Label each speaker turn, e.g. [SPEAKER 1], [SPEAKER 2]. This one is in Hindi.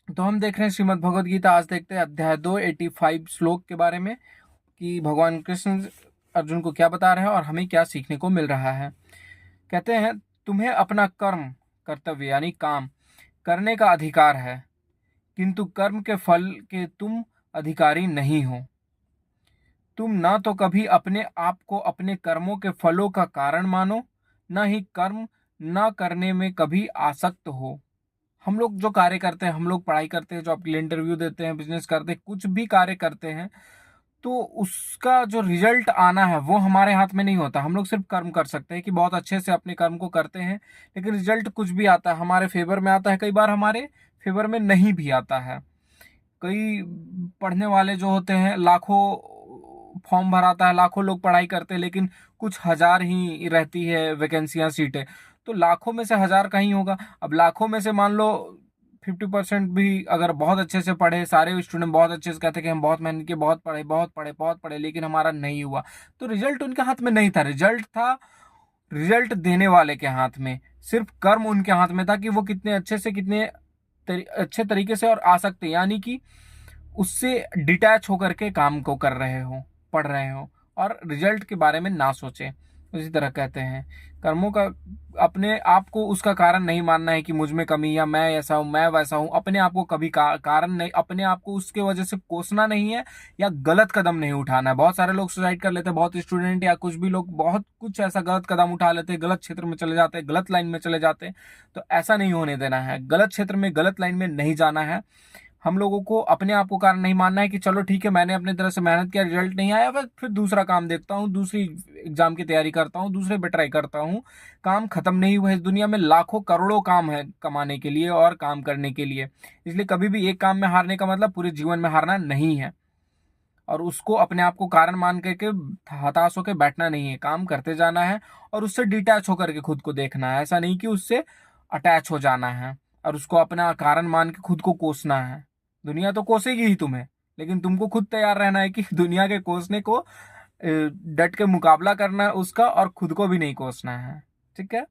[SPEAKER 1] तो हम देख रहे हैं श्रीमद् भगवद गीता। आज देखते हैं अध्याय 2 85 श्लोक के बारे में कि भगवान कृष्ण अर्जुन को क्या बता रहे हैं और हमें क्या सीखने को मिल रहा है। कहते हैं, तुम्हें अपना कर्म कर्तव्य यानी काम करने का अधिकार है, किंतु कर्म के फल के तुम अधिकारी नहीं हो। तुम न तो कभी अपने आप को अपने कर्मों के फलों का कारण मानो, न ही कर्म न करने में कभी आसक्त हो। हम लोग जो कार्य करते हैं, हम लोग पढ़ाई करते हैं, जॉब के लिए इंटरव्यू देते हैं, बिजनेस करते हैं, कुछ भी कार्य करते हैं, तो उसका जो रिजल्ट आना है वो हमारे हाथ में नहीं होता। हम लोग सिर्फ कर्म कर सकते हैं कि बहुत अच्छे से अपने कर्म को करते हैं, लेकिन रिजल्ट कुछ भी आता है हमारे फेवर में आता है, कई बार हमारे फेवर में नहीं भी आता है। कई पढ़ने वाले जो होते हैं, लाखों फॉर्म भराता है, लाखों लोग पढ़ाई करते हैं, लेकिन कुछ हजार ही रहती है वैकेंसियां, सीटें। तो लाखों में से हजार का ही होगा। अब लाखों में से मान लो 50% भी अगर बहुत अच्छे से पढ़े, सारे स्टूडेंट बहुत अच्छे से कहते हैं कि हम बहुत मेहनत किए, बहुत पढ़े, बहुत पढ़े, बहुत पढ़े, लेकिन हमारा नहीं हुआ, तो रिजल्ट उनके हाथ में नहीं था। रिजल्ट था रिजल्ट देने वाले के हाथ में। सिर्फ कर्म उनके हाथ में था कि वो कितने अच्छे से, कितने अच्छे तरीके से और आसक्ति यानी कि उससे डिटैच होकर के काम को कर रहे हो, पढ़ रहे हो, और रिजल्ट के बारे में ना सोचें। उसी तरह कहते हैं, कर्मों का अपने आप को उसका कारण नहीं मानना है कि मुझ में कमी, या मैं ऐसा हूं, मैं वैसा हूं। अपने आप को कभी कारण नहीं, अपने आप को उसके वजह से कोसना नहीं है, या गलत कदम नहीं उठाना है। बहुत सारे लोग सुसाइड कर लेते हैं, बहुत स्टूडेंट या कुछ भी लोग बहुत कुछ ऐसा गलत कदम उठा लेते हैं, गलत क्षेत्र में चले जाते हैं, गलत लाइन में चले जाते हैं। तो ऐसा नहीं होने देना है, गलत क्षेत्र में, गलत लाइन में नहीं जाना है। हम लोगों को अपने आप को कारण नहीं मानना है कि चलो ठीक है, मैंने अपनी तरह से मेहनत किया, रिजल्ट नहीं आया, फिर दूसरा काम देखता हूँ, दूसरी एग्जाम की तैयारी करता हूँ, दूसरे पे ट्राई करता हूँ। काम खत्म नहीं हुआ है। इस दुनिया में लाखों करोड़ों काम है कमाने के लिए और काम करने के लिए। इसलिए कभी भी एक काम में हारने का मतलब पूरे जीवन में हारना नहीं है, और उसको अपने आप को कारण मान करके हताश होकर बैठना नहीं है। काम करते जाना है और उससे डिटैच होकर के खुद को देखना है। ऐसा नहीं कि उससे अटैच हो जाना है और उसको अपना कारण मान के खुद को कोसना है। दुनिया तो कोसेगी ही तुम्हें, लेकिन तुमको खुद तैयार रहना है कि दुनिया के कोसने को डट के मुकाबला करना है उसका, और खुद को भी नहीं कोसना है। ठीक है।